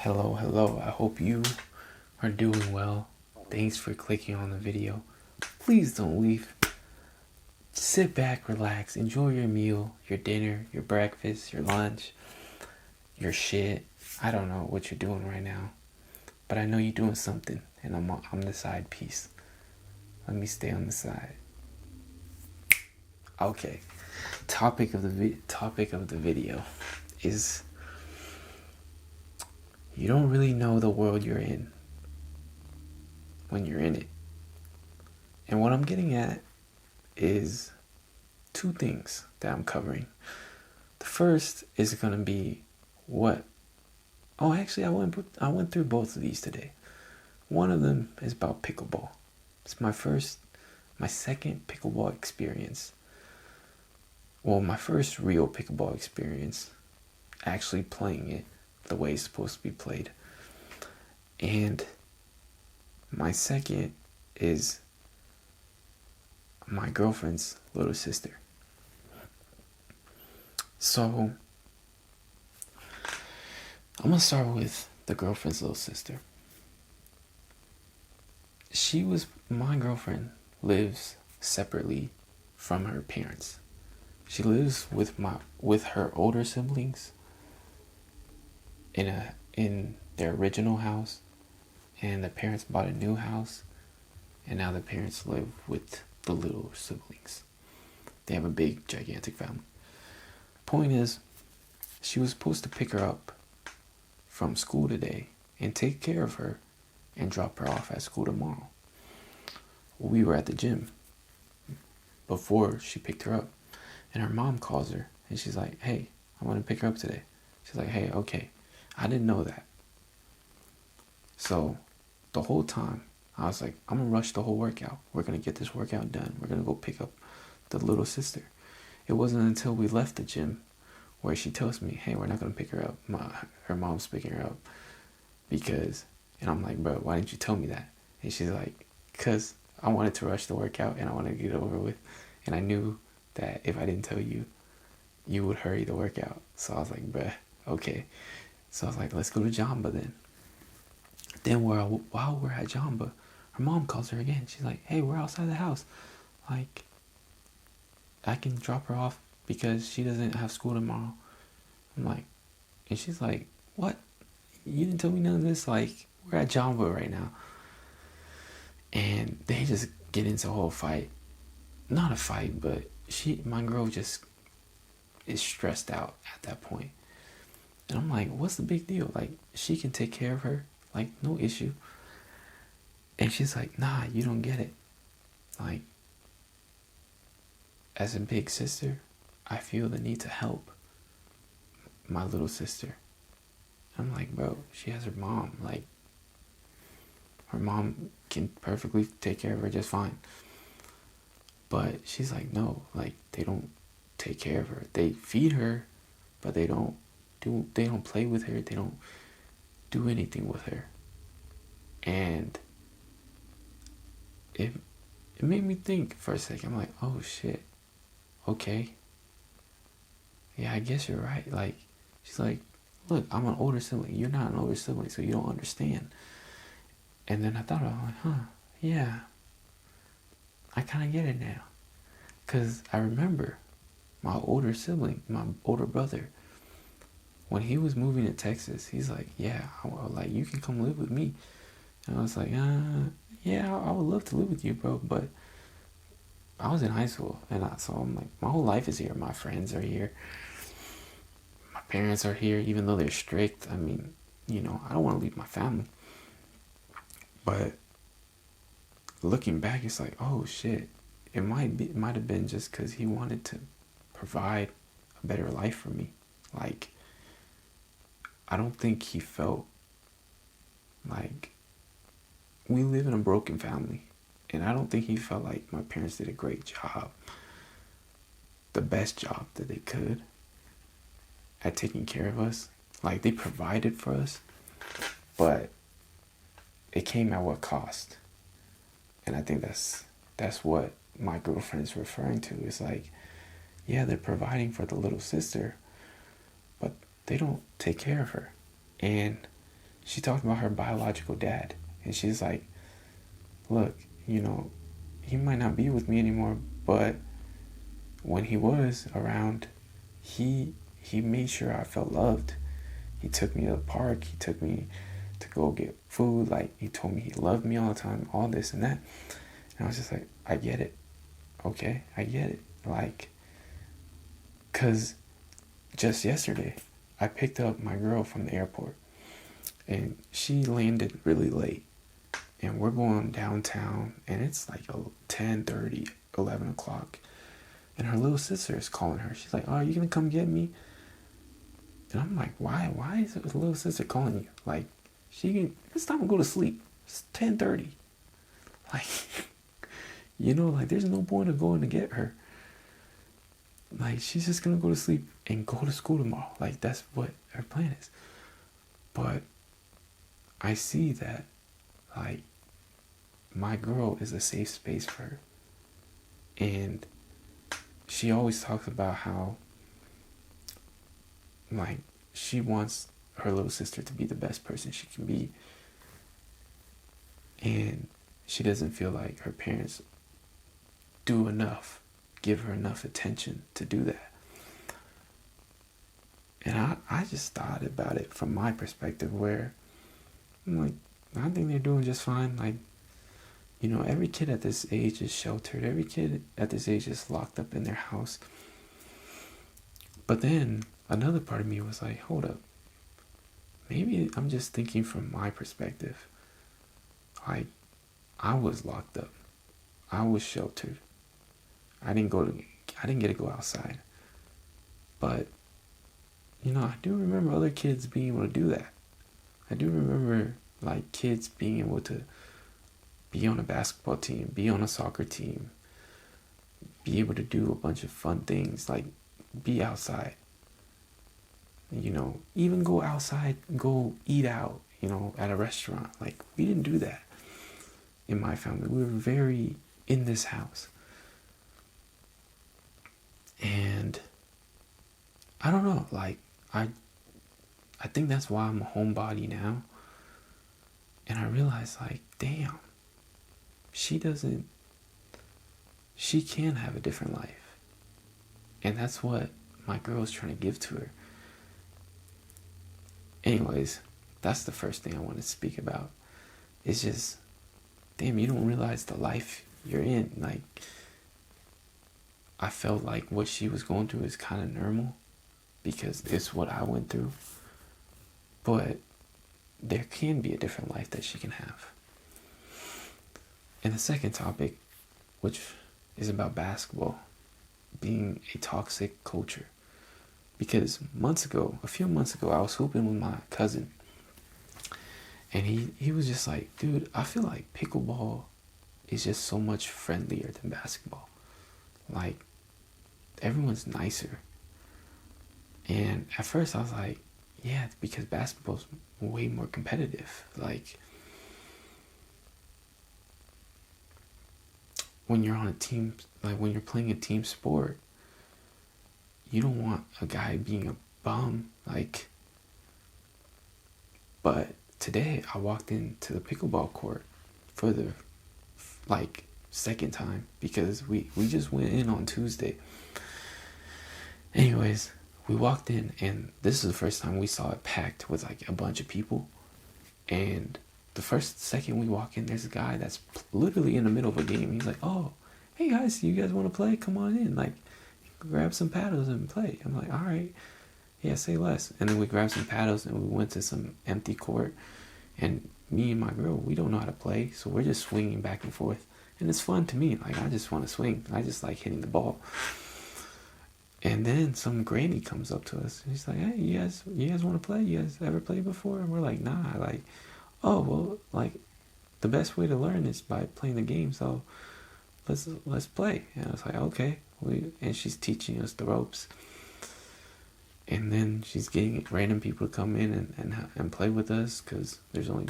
Hello. I hope you are doing well. Thanks for clicking on the video. Please don't leave. Sit back, relax, enjoy your meal, your dinner, your breakfast, your lunch, your shit. I don't know what you're doing right now, but I know you're doing something, and I'm the side piece. Let me stay on the side. Okay. Topic of the video is you don't really know the world you're in when you're in it. And what I'm getting at is two things that I'm covering. The first is going to be what? Oh, actually, I went through both of these today. One of them is about pickleball. It's my second pickleball experience. Well, my first real pickleball experience, actually playing it the way it's supposed to be played. And my second is my girlfriend's little sister. So, I'm going to start with the girlfriend's little sister. My girlfriend lives separately from her parents. She lives with her older siblings in their original house, and the parents bought a new house, and now the parents live with the little siblings. They have a big, gigantic family. Point is, she was supposed to pick her up from school today and take care of her and drop her off at school tomorrow. We were at the gym before she picked her up, and her mom calls her and she's like, "Hey, I want to pick her up today." She's like, "Hey, okay." I didn't know that. So the whole time I was like, I'm gonna rush the whole workout. We're gonna get this workout done. We're gonna go pick up the little sister. It wasn't until we left the gym where she tells me, "Hey, we're not gonna pick her up. Her mom's picking her up and I'm like, "Bro, why didn't you tell me that?" And she's like, "Cause I wanted to rush the workout and I wanted to get it over with, and I knew that if I didn't tell you, you would hurry the workout." So I was like, "Bruh, okay." So I was like, "Let's go to Jamba then." Then while we're at Jamba, her mom calls her again. She's like, "Hey, we're outside the house. Like, I can drop her off because she doesn't have school tomorrow." I'm like, and she's like, "What? You didn't tell me none of this? Like, we're at Jamba right now." And they just get into a whole fight. Not a fight, but my girl just is stressed out at that point. And I'm like, what's the big deal? Like, she can take care of her. Like, no issue. And she's like, "Nah, you don't get it. Like, as a big sister, I feel the need to help my little sister." I'm like, "Bro, she has her mom. Like, her mom can perfectly take care of her just fine." But she's like, "No, like, they don't take care of her. They feed her, but they don't play with her. They don't do anything with her." And it made me think for a second. I'm like, oh shit, okay, yeah, I guess you're right. Like, she's like, "Look, I'm an older sibling. You're not an older sibling, so you don't understand." And then I thought, I'm like, yeah, I kind of get it now. Because I remember my older sibling, my older brother, when he was moving to Texas, he's like, "Yeah, like, you can come live with me." And I was like, yeah, I would love to live with you, bro. But I was in high school, so I'm like, my whole life is here. My friends are here. My parents are here, even though they're strict. I mean, I don't want to leave my family. But looking back, it's like, oh shit, it might have been just because he wanted to provide a better life for me. Like, I don't think he felt like, we live in a broken family, and I don't think he felt like my parents did a great job, the best job that they could at taking care of us. Like, they provided for us, but it came at what cost? And I think that's what my girlfriend is referring to. It's like, yeah, they're providing for the little sister, but they don't take care of her. And she talked about her biological dad, and she's like, look, he might not be with me anymore, but when he was around, he made sure I felt loved. He took me to the park. He took me to go get food. Like, he told me he loved me all the time, all this and that. And I was just like, I get it. Okay, I get it. Like, because just yesterday, I picked up my girl from the airport, and she landed really late. And we're going downtown, and it's like 10:30, 11 o'clock. And her little sister is calling her. She's like, oh, are you going to come get me? And I'm like, why? Why is her little sister calling you? Like, it's time to go to sleep. It's 10:30. Like, like, there's no point of going to get her. Like, she's just going to go to sleep and go to school tomorrow. Like, that's what her plan is. But I see that, like, my girl is a safe space for her. And she always talks about how, like, she wants her little sister to be the best person she can be. And she doesn't feel like her parents do enough, give her enough attention to do that. And I just thought about it from my perspective, where I'm like, I think they're doing just fine. Like, every kid at this age is sheltered. Every kid at this age is locked up in their house. But then another part of me was like, hold up. Maybe I'm just thinking from my perspective. Like, I was locked up. I was sheltered. I didn't get to go outside. But, I do remember other kids being able to do that. I do remember, like, kids being able to be on a basketball team, be on a soccer team, be able to do a bunch of fun things, like be outside. Even go outside, go eat out, at a restaurant. Like, we didn't do that in my family. We were very in this house. And I don't know, like, I think that's why I'm a homebody now. And I realized, like, damn, she can have a different life. And that's what my girl's trying to give to her. Anyways, that's the first thing I want to speak about. It's just, damn, you don't realize the life you're in. Like, I felt like what she was going through is kind of normal because it's what I went through. But there can be a different life that she can have. And the second topic, which is about basketball being a toxic culture. Because a few months ago, I was hooping with my cousin. And he was just like, dude, I feel like pickleball is just so much friendlier than basketball. Like, everyone's nicer. And at first I was like, yeah, because basketball's way more competitive. Like, when you're on a team, like when you're playing a team sport, you don't want a guy being a bum. Like, but today I walked into the pickleball court for the second time because we just went in on Tuesday. Anyways, we walked in and this is the first time we saw it packed with like a bunch of people. And the second we walk in, there's a guy that's literally in the middle of a game. He's like, oh, hey guys, you guys want to play? Come on in. Like, grab some paddles and play. I'm like, all right. Yeah, say less. And then we grabbed some paddles and we went to some empty court. And me and my girl, we don't know how to play. So we're just swinging back and forth. And it's fun to me. Like, I just want to swing. I just like hitting the ball. And then some granny comes up to us. And she's like, hey, you guys want to play? You guys ever played before? And we're like, nah. Like, oh, well, like, the best way to learn is by playing the game. So let's play. And I was like, okay. And she's teaching us the ropes. And then she's getting random people to come in and play with us because there's only,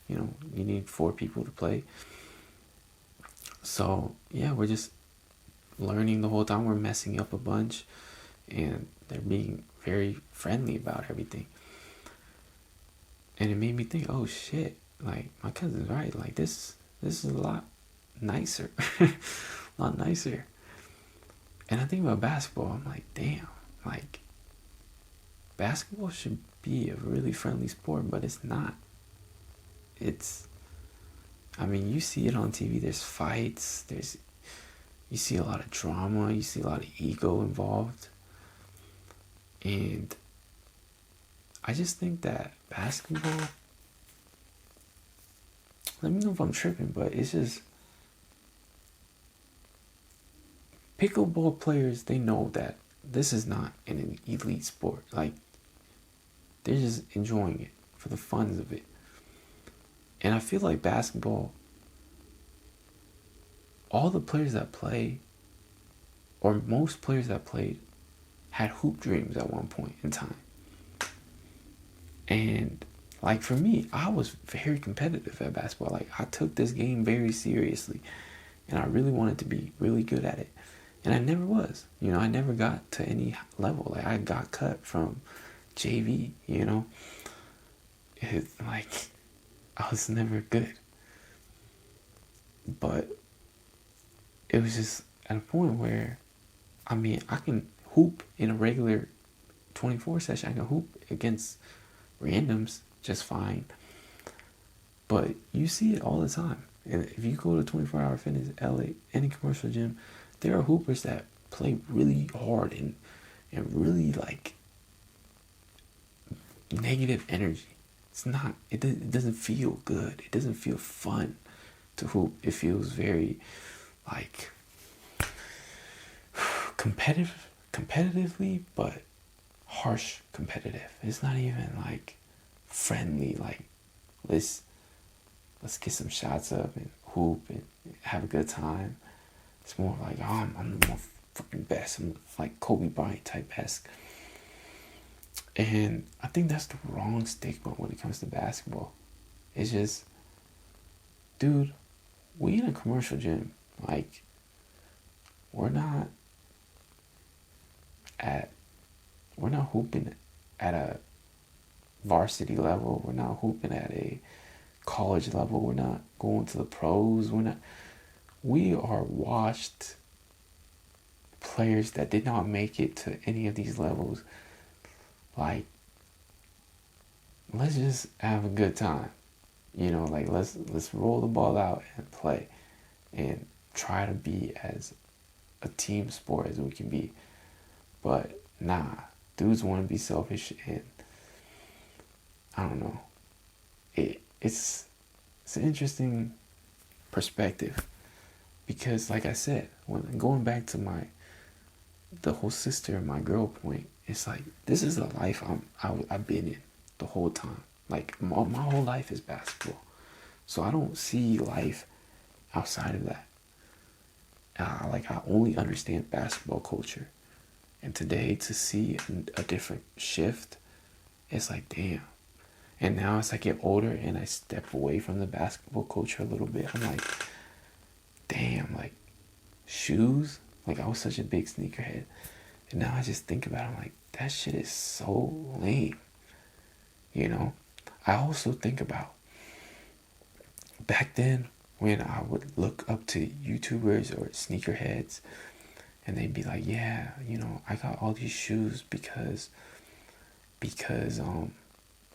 you need 4 people to play. So, yeah, we're just learning the whole time. We're messing up a bunch and they're being very friendly about everything. And it made me think, oh shit, like my cousin's right. Like this is a lot nicer, a lot nicer. And I think about basketball. I'm like, damn, like basketball should be a really friendly sport, but it's not. It's, I mean, you see it on TV. There's fights. You see a lot of drama. You see a lot of ego involved. And I just think that basketball, let me know if I'm tripping, but it's just, pickleball players, they know that this is not an elite sport. Like, they're just enjoying it for the fun of it. And I feel like basketball, all the players that play, or most players that played, had hoop dreams at one point in time. And like for me, I was very competitive at basketball. Like I took this game very seriously, and I really wanted to be really good at it. And I never was. I never got to any level. Like I got cut from JV, It's like I was never good. But it was just at a point where, I mean, I can hoop in a regular 24 session. I can hoop against randoms just fine. But you see it all the time. And if you go to 24 Hour Fitness, LA, any commercial gym, there are hoopers that play really hard and really like negative energy. It doesn't feel good. It doesn't feel fun to hoop. It feels very like competitively, but harsh competitive. It's not even like friendly, like let's get some shots up and hoop and have a good time. It's more like, oh, I'm the more fucking best. I'm like Kobe Bryant type-esque. And I think that's the wrong stigma when it comes to basketball. It's just, dude, we in a commercial gym. Like, we're not hooping at a varsity level. We're not hooping at a college level. We're not going to the pros. We are washed players that did not make it to any of these levels. Like, let's just have a good time. Like let's roll the ball out and play and try to be as a team sport as we can be. But nah, dudes want to be selfish, and I don't know. It's an interesting perspective, because like I said, when going back to the whole sister and my girl point, it's like this is the life I've been in the whole time. Like my whole life is basketball, so I don't see life outside of that. I only understand basketball culture, and today to see a different shift, it's like damn. And now as I get older and I step away from the basketball culture a little bit, I'm like, damn, like shoes. Like I was such a big sneakerhead, and now I just think about it, I'm like, that shit is so lame. I also think about back then when I would look up to YouTubers or sneakerheads, and they'd be like, yeah, I got all these shoes because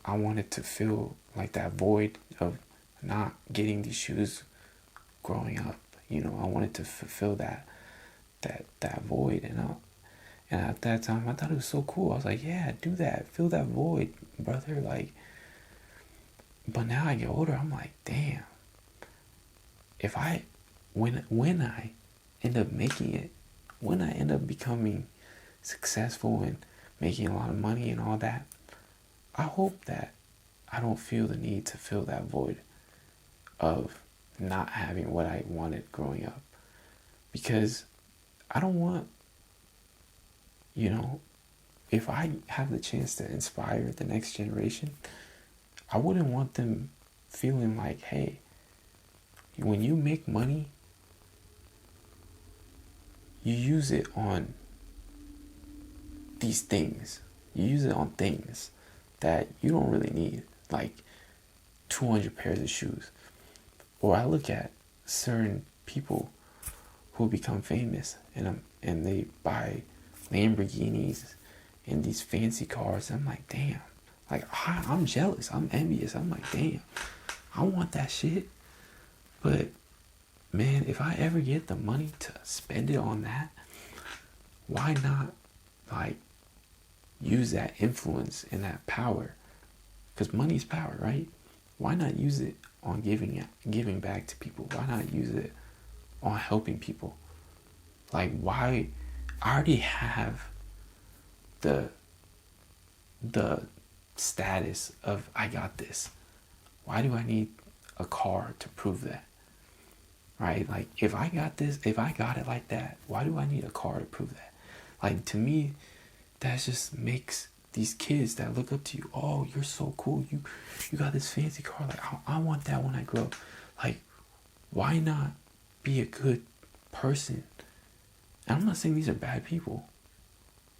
I wanted to feel like that void of not getting these shoes growing up. I wanted to fulfill that void, and at that time I thought it was so cool. I was like, yeah, do that, fill that void, brother. Like, but now I get older, I'm like, damn. When I end up making it, when I end up becoming successful and making a lot of money and all that, I hope that I don't feel the need to fill that void of not having what I wanted growing up. Because I don't want, if I have the chance to inspire the next generation, I wouldn't want them feeling like, hey, when you make money, you use it on these things. You use it on things that you don't really need. Like, 200 pairs of shoes. Or I look at certain people who become famous and they buy Lamborghinis and these fancy cars. I'm like, damn. Like, I'm jealous. I'm envious. I'm like, damn. I want that shit. But, man, if I ever get the money to spend it on that, why not, like, use that influence and that power? Because money's power, right? Why not use it on giving back to people? Why not use it on helping people? Like, why? I already have the status of I got this. Why do I need a car to prove that? Right? Like, if I got this, if I got it like that, why do I need a car to prove that? Like, to me, that just makes these kids that look up to you, oh, you're so cool, you got this fancy car, like, I want that when I grow up. Like, why not be a good person? And I'm not saying these are bad people,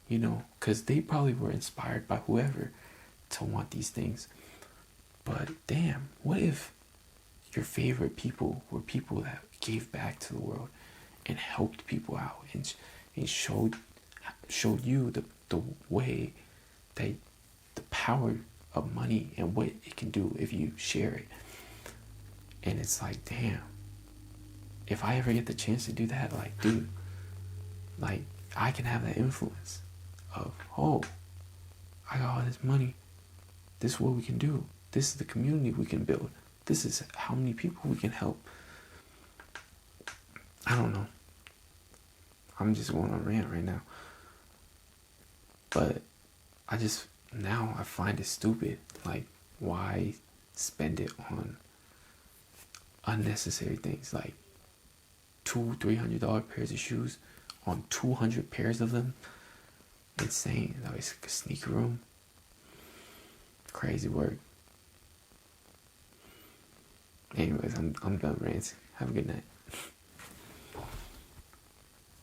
you know, because they probably were inspired by whoever to want these things. But damn, what if your favorite people were people that gave back to the world and helped people out and showed you the way that the power of money and what it can do if you share it. And it's like, damn, if I ever get the chance to do that, like, dude, like, I can have that influence of, oh, I got all this money, this is what we can do, this is the community we can build, this is how many people we can help. I don't know, I'm just going on a rant right now, but now I find it stupid. Like, why spend it on unnecessary things like $200-$300 pairs of shoes on 200 pairs of them? Insane. That was like a sneaker room. Crazy work. Anyways, I'm done ranting. Have a good night.